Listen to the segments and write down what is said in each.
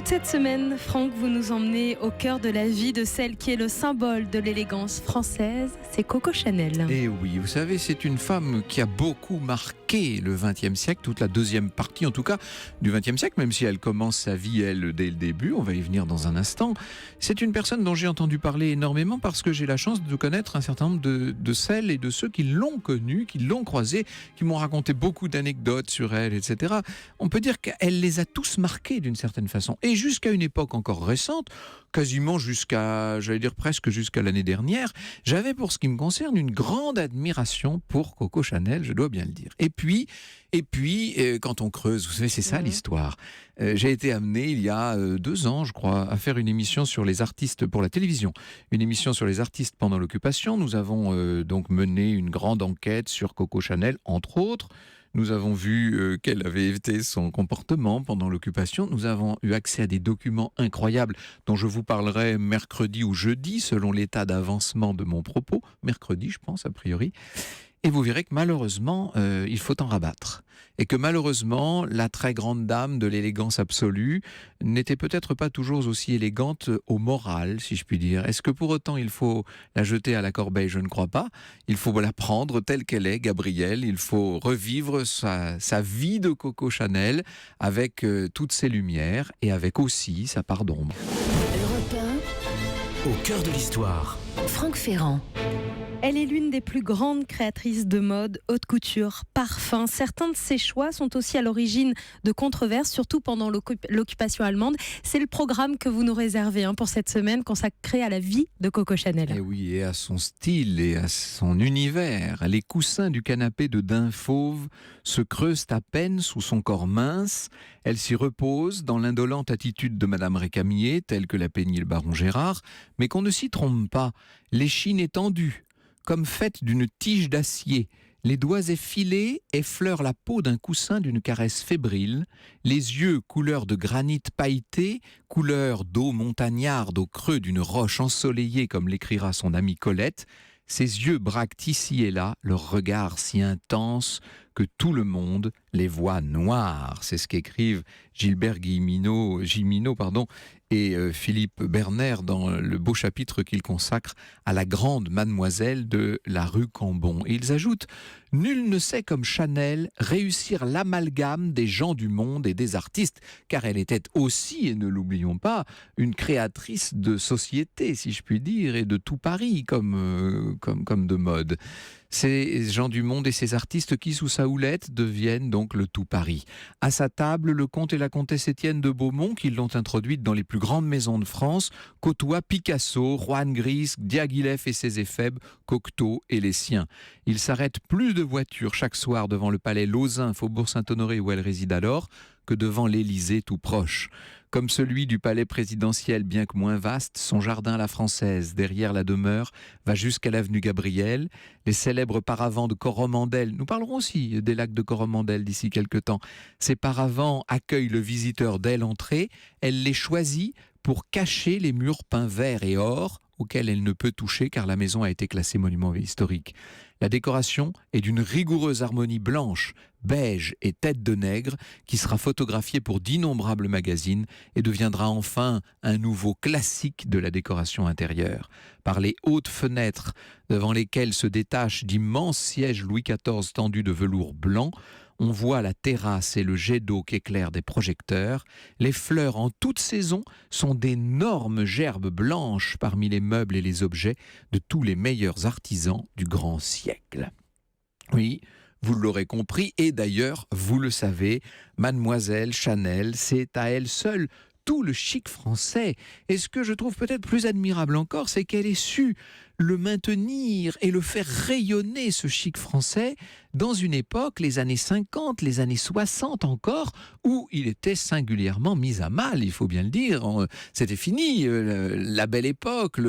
Cette semaine, Franck, vous nous emmenez au cœur de la vie de celle qui est le symbole de l'élégance française, c'est Coco Chanel. Et oui, vous savez, c'est une femme qui a beaucoup marqué le XXe siècle, toute la deuxième partie en tout cas du XXe siècle, même si elle commence sa vie, elle, dès le début, on va y venir dans un instant. C'est une personne dont j'ai entendu parler énormément parce que j'ai la chance de connaître un certain nombre de celles et de ceux qui l'ont connue, qui l'ont croisée, qui m'ont raconté beaucoup d'anecdotes sur elle, etc. On peut dire qu'elle les a tous marqués d'une certaine façon. Et jusqu'à une époque encore récente, quasiment jusqu'à, j'allais dire presque jusqu'à l'année dernière, j'avais pour ce qui me concerne une grande admiration pour Coco Chanel, je dois bien le dire. Et puis, quand on creuse, vous savez, c'est ça l'histoire. J'ai été amené il y a 2 ans, je crois, à faire une émission sur les artistes pour la télévision. Une émission sur les artistes pendant l'occupation. Nous avons donc mené une grande enquête sur Coco Chanel, entre autres. Nous avons vu quel avait été son comportement pendant l'occupation. Nous avons eu accès à des documents incroyables dont je vous parlerai mercredi ou jeudi, selon l'état d'avancement de mon propos. Mercredi, je pense, a priori. Et vous verrez que malheureusement, il faut en rabattre. Et que malheureusement, la très grande dame de l'élégance absolue n'était peut-être pas toujours aussi élégante au moral, si je puis dire. Est-ce que pour autant il faut la jeter à la corbeille? Je ne crois pas. Il faut la prendre telle qu'elle est, Gabrielle. Il faut revivre sa vie de Coco Chanel avec toutes ses lumières et avec aussi sa part d'ombre. Europe 1, au cœur de l'histoire. Franck Ferrand. Elle est l'une des plus grandes créatrices de mode, haute couture, parfum. Certains de ses choix sont aussi à l'origine de controverses, surtout pendant l'occupation allemande. C'est le programme que vous nous réservez pour cette semaine, consacré à la vie de Coco Chanel. Et oui, et à son style et à son univers. Les coussins du canapé de daim fauve se creusent à peine sous son corps mince. Elle s'y repose dans l'indolente attitude de Madame Récamier, telle que l'a peignie le baron Gérard, mais qu'on ne s'y trompe pas. L'échine est tendue, comme faite d'une tige d'acier. Les doigts effilés effleurent la peau d'un coussin d'une caresse fébrile. Les yeux, couleur de granit pailleté, couleur d'eau montagnarde au creux d'une roche ensoleillée, comme l'écrira son amie Colette. Ses yeux braquent ici et là, leur regard si intense que tout le monde les voit noirs. C'est ce qu'écrivent Gilbert Gimino et Philippe Berner dans le beau chapitre qu'ils consacrent à la grande mademoiselle de la rue Cambon. Et ils ajoutent « Nul ne sait comme Chanel réussir l'amalgame des gens du monde et des artistes, car elle était aussi, et ne l'oublions pas, une créatrice de société, si je puis dire, et de tout Paris comme de mode. » Ces gens du monde et ces artistes qui, sous sa houlette, deviennent donc le tout Paris. À sa table, le comte et la comtesse Étienne de Beaumont, qui l'ont introduite dans les plus grandes maisons de France, côtoient Picasso, Juan Gris, Diaghilev et ses éphèbes, Cocteau et les siens. Il s'arrête plus de voitures chaque soir devant le palais Lauzun, faubourg Saint-Honoré où elle réside alors, que devant l'Élysée tout proche. Comme celui du palais présidentiel, bien que moins vaste, son jardin à la française, derrière la demeure, va jusqu'à l'avenue Gabriel. Les célèbres paravents de Coromandel, nous parlerons aussi des lacs de Coromandel d'ici quelques temps. Ces paravents accueillent le visiteur dès l'entrée. Elle les choisit pour cacher les murs peints vert et or, auxquels elle ne peut toucher car la maison a été classée monument historique. La décoration est d'une rigoureuse harmonie blanche, beige et tête de nègre qui sera photographiée pour d'innombrables magazines et deviendra enfin un nouveau classique de la décoration intérieure. Par les hautes fenêtres devant lesquelles se détachent d'immenses sièges Louis XIV tendus de velours blanc, on voit la terrasse et le jet d'eau qu'éclairent des projecteurs. Les fleurs en toute saison sont d'énormes gerbes blanches parmi les meubles et les objets de tous les meilleurs artisans du grand siècle. Oui, vous l'aurez compris, et d'ailleurs, vous le savez, Mademoiselle Chanel, c'est à elle seule tout le chic français. Et ce que je trouve peut-être plus admirable encore, c'est qu'elle ait su le maintenir et le faire rayonner, ce chic français, dans une époque, les années 50, les années 60 encore, où il était singulièrement mis à mal, il faut bien le dire. C'était fini, la belle époque,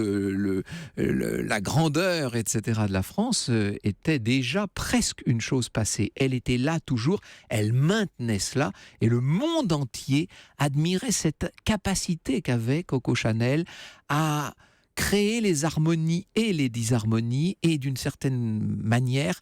la grandeur, etc. de la France était déjà presque une chose passée. Elle était là toujours, elle maintenait cela, et le monde entier admirait cette capacité qu'avait Coco Chanel à créer les harmonies et les disharmonies et d'une certaine manière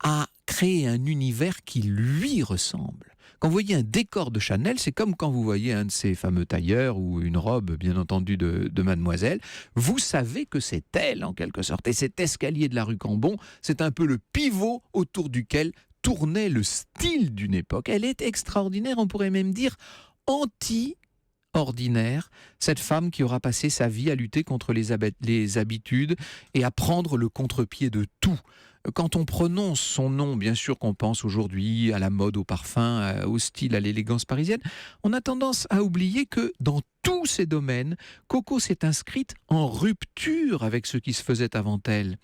à créer un univers qui lui ressemble. Quand vous voyez un décor de Chanel, c'est comme quand vous voyez un de ces fameux tailleurs ou une robe, bien entendu, de mademoiselle. Vous savez que c'est elle, en quelque sorte. Et cet escalier de la rue Cambon, c'est un peu le pivot autour duquel tournait le style d'une époque. Elle est extraordinaire, on pourrait même dire anti-ordinaire, cette femme qui aura passé sa vie à lutter contre les habitudes et à prendre le contre-pied de tout. Quand on prononce son nom, bien sûr qu'on pense aujourd'hui à la mode, au parfum, au style, à l'élégance parisienne, on a tendance à oublier que dans tous ces domaines, Coco s'est inscrite en rupture avec ce qui se faisait avant elle.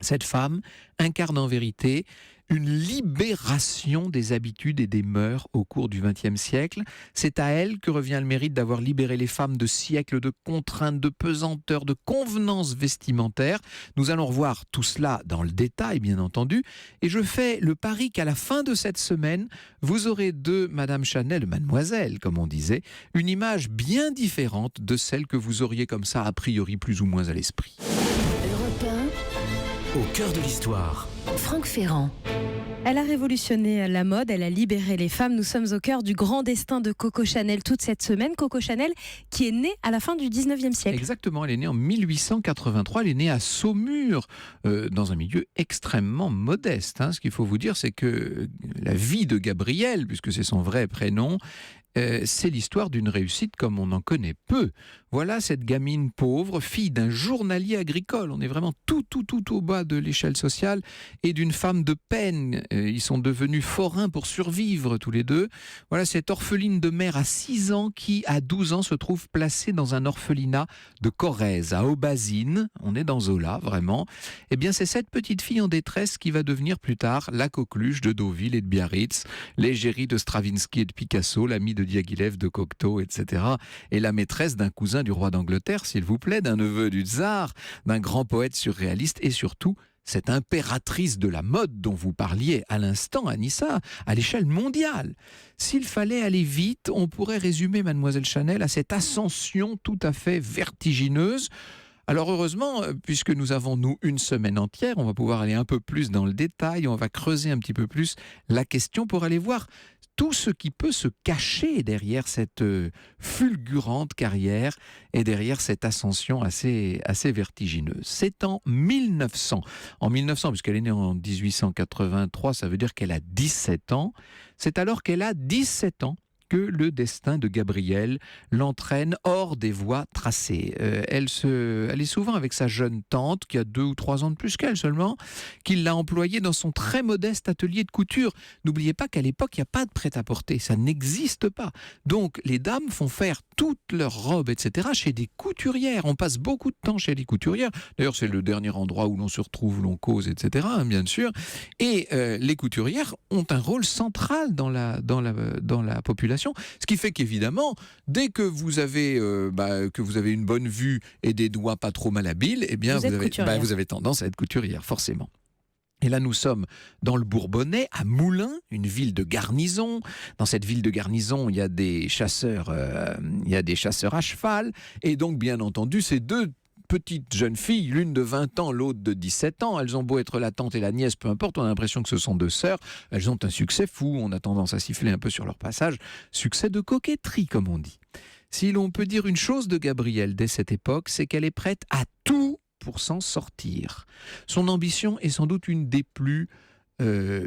Cette femme incarne en vérité une libération des habitudes et des mœurs au cours du XXe siècle. C'est à elle que revient le mérite d'avoir libéré les femmes de siècles de contraintes, de pesanteurs, de convenances vestimentaires. Nous allons revoir tout cela dans le détail, bien entendu. Et je fais le pari qu'à la fin de cette semaine, vous aurez de Madame Chanel, de Mademoiselle, comme on disait, une image bien différente de celle que vous auriez comme ça, a priori, plus ou moins à l'esprit. Europe 1, au cœur de l'histoire. Franck Ferrand. Elle a révolutionné la mode, elle a libéré les femmes. Nous sommes au cœur du grand destin de Coco Chanel toute cette semaine. Coco Chanel qui est née à la fin du 19e siècle. Exactement, elle est née en 1883, elle est née à Saumur, dans un milieu extrêmement modeste. Ce qu'il faut vous dire, c'est que la vie de Gabrielle, puisque c'est son vrai prénom, c'est l'histoire d'une réussite comme on en connaît peu. Voilà cette gamine pauvre, fille d'un journalier agricole. On est vraiment tout au bas de l'échelle sociale, et d'une femme de peine. Ils sont devenus forains pour survivre tous les deux. Voilà cette orpheline de mère à 6 ans qui, à 12 ans, se trouve placée dans un orphelinat de Corrèze, à Aubazine. On est dans Zola, vraiment. Eh bien, c'est cette petite fille en détresse qui va devenir plus tard la coqueluche de Deauville et de Biarritz, l'égérie de Stravinsky et de Picasso, l'amie de Diaghilev, de Cocteau, etc. Et la maîtresse d'un cousin du roi d'Angleterre, s'il vous plaît, d'un neveu du tsar, d'un grand poète surréaliste, et surtout cette impératrice de la mode dont vous parliez à l'instant, Anissa, à l'échelle mondiale. S'il fallait aller vite, on pourrait résumer Mademoiselle Chanel à cette ascension tout à fait vertigineuse. Alors heureusement, puisque nous avons, nous, une semaine entière, on va pouvoir aller un peu plus dans le détail, on va creuser un petit peu plus la question pour aller voir tout ce qui peut se cacher derrière cette fulgurante carrière et derrière cette ascension assez vertigineuse. C'est en 1900. En 1900, puisqu'elle est née en 1883, ça veut dire qu'elle a 17 ans. C'est alors qu'elle a 17 ans que le destin de Gabrielle l'entraîne hors des voies tracées. Elle est souvent avec sa jeune tante, qui a 2 ou 3 ans de plus qu'elle seulement, qui l'a employée dans son très modeste atelier de couture. N'oubliez pas qu'à l'époque, il n'y a pas de prêt-à-porter, ça n'existe pas. Donc, les dames font faire toutes leurs robes, etc., chez des couturières. On passe beaucoup de temps chez les couturières. D'ailleurs, c'est le dernier endroit où l'on se retrouve, où l'on cause, etc., bien sûr. Et les couturières ont un rôle central dans la population. Ce qui fait qu'évidemment, dès que vous avez une bonne vue et des doigts pas trop malhabiles, eh bien vous avez tendance à être couturière, forcément. Et là, nous sommes dans le Bourbonnais, à Moulins, une ville de garnison. Dans cette ville de garnison, il y a des chasseurs à cheval. Et donc, bien entendu, ces deux petites jeunes filles, l'une de 20 ans, l'autre de 17 ans. Elles ont beau être la tante et la nièce, peu importe, on a l'impression que ce sont deux sœurs. Elles ont un succès fou, on a tendance à siffler un peu sur leur passage. Succès de coquetterie, comme on dit. Si l'on peut dire une chose de Gabrielle dès cette époque, c'est qu'elle est prête à tout pour s'en sortir. Son ambition est sans doute une des plus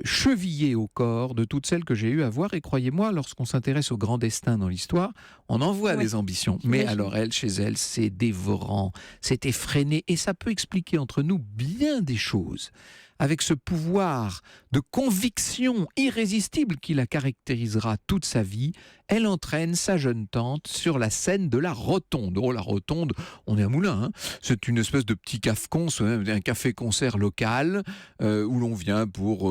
chevillée au corps de toutes celles que j'ai eu à voir, et croyez-moi, lorsqu'on s'intéresse au grand destin dans l'histoire, on en voit des ambitions, mais alors chez elle, c'est dévorant, c'est effréné, et ça peut expliquer entre nous bien des choses. Avec ce pouvoir de conviction irrésistible qui la caractérisera toute sa vie, elle entraîne sa jeune tante sur la scène de la Rotonde. Oh, la Rotonde, on est à Moulins, c'est une espèce de petit un café-concert local où l'on vient pour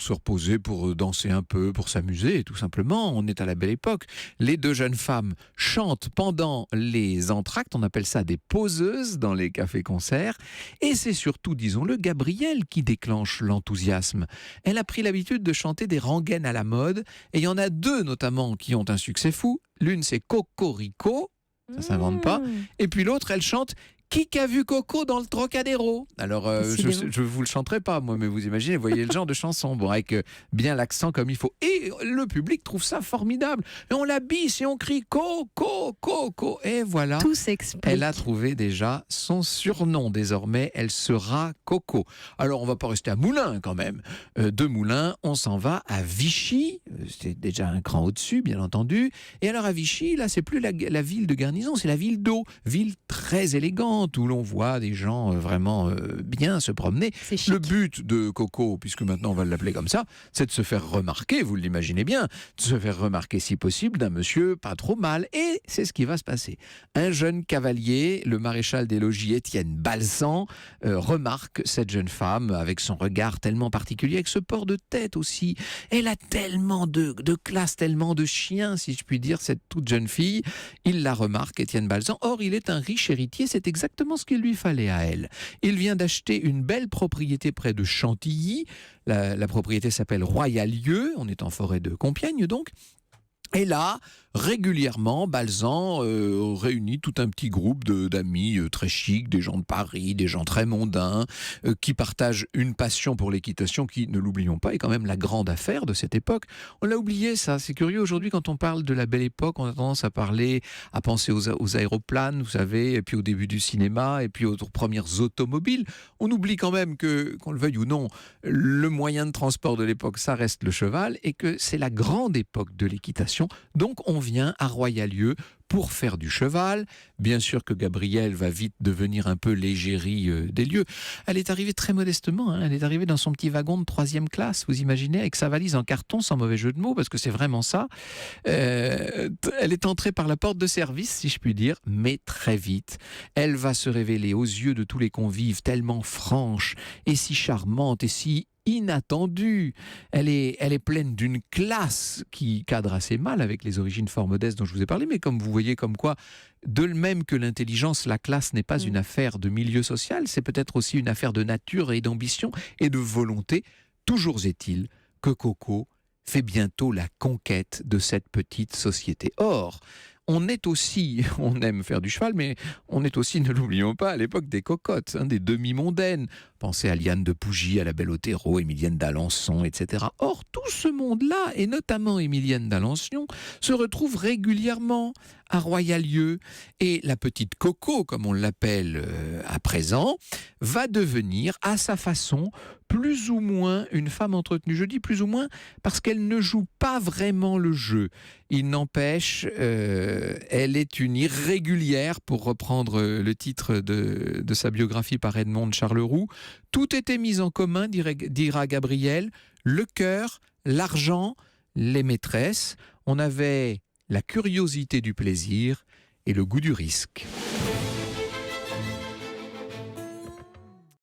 se reposer, pour danser un peu, pour s'amuser, tout simplement. On est à la belle époque. Les deux jeunes femmes chantent pendant les entr'actes, on appelle ça des poseuses dans les cafés-concerts, et c'est surtout, disons-le, Gabrielle qui déclenche l'enthousiasme. Elle a pris l'habitude de chanter des rengaines à la mode, et il y en a deux notamment qui ont un succès fou. L'une, c'est Cocorico, ça s'invente pas, et puis l'autre, elle chante Qui a vu Coco dans le Trocadéro? Alors, je ne vous le chanterai pas, moi, mais vous imaginez, voyez le genre de chanson, bon, avec bien l'accent comme il faut. Et le public trouve ça formidable. Et on la bisse et on crie Coco, Coco. Et voilà, Tout s'explique. elle a trouvé déjà son surnom. Désormais, elle sera Coco. Alors, on va pas rester à Moulins quand même. De Moulins, on s'en va à Vichy. C'est déjà un cran au-dessus, bien entendu. Et alors, à Vichy, là, c'est plus la ville de garnison, c'est la ville d'eau. Ville très élégante, où l'on voit des gens vraiment bien se promener. C'est chic. Le but de Coco, puisque maintenant on va l'appeler comme ça, c'est de se faire remarquer, vous l'imaginez bien, de se faire remarquer si possible d'un monsieur pas trop mal. Et c'est ce qui va se passer. Un jeune cavalier, le maréchal des logis Étienne Balsan, remarque cette jeune femme avec son regard tellement particulier, avec ce port de tête aussi. Elle a tellement de classe, tellement de chien, si je puis dire, cette toute jeune fille. Il la remarque, Étienne Balsan. Or, il est un riche héritier, c'est exactement ce qu'il lui fallait à elle. Il vient d'acheter une belle propriété près de Chantilly. La propriété s'appelle Royalieu. On est en forêt de Compiègne, donc. Et là, régulièrement, Balsan réunit tout un petit groupe d'amis très chics, des gens de Paris, des gens très mondains, qui partagent une passion pour l'équitation qui, ne l'oublions pas, est quand même la grande affaire de cette époque. On l'a oublié, ça. C'est curieux, aujourd'hui, quand on parle de la belle époque, on a tendance à penser aux aéroplanes, vous savez, et puis au début du cinéma, et puis aux premières automobiles. On oublie quand même que, qu'on le veuille ou non, le moyen de transport de l'époque, ça reste le cheval, et que c'est la grande époque de l'équitation. Donc on vient à Royalieu pour faire du cheval. Bien sûr que Gabrielle va vite devenir un peu l'égérie des lieux. Elle est arrivée très modestement, hein. Elle est arrivée dans son petit wagon de 3e classe, vous imaginez, avec sa valise en carton, sans mauvais jeu de mots, parce que c'est vraiment ça. Elle est entrée par la porte de service, si je puis dire, mais très vite, elle va se révéler aux yeux de tous les convives tellement franche et si charmante et si inattendue. Elle est pleine d'une classe qui cadre assez mal avec les origines fort modestes dont je vous ai parlé, mais comme vous voyez, comme quoi, de même que l'intelligence, la classe n'est pas une affaire de milieu social, c'est peut-être aussi une affaire de nature et d'ambition et de volonté. Toujours est-il que Coco fait bientôt la conquête de cette petite société. Or, on aime faire du cheval, mais on est aussi, ne l'oublions pas, à l'époque des cocottes, des demi-mondaines. Pensez à Liane de Pougy, à la belle Otero, Émilienne d'Alençon, etc. Or, tout ce monde-là, et notamment Émilienne d'Alençon, se retrouve régulièrement à Royalieu. Et la petite Coco, comme on l'appelle à présent, va devenir, à sa façon, plus ou moins une femme entretenue. Je dis plus ou moins parce qu'elle ne joue pas vraiment le jeu. Il n'empêche, elle est une irrégulière, pour reprendre le titre de sa biographie par Edmond de Charleroux. Tout était mis en commun, dira Gabrielle, le cœur, l'argent, les maîtresses. On avait la curiosité du plaisir et le goût du risque.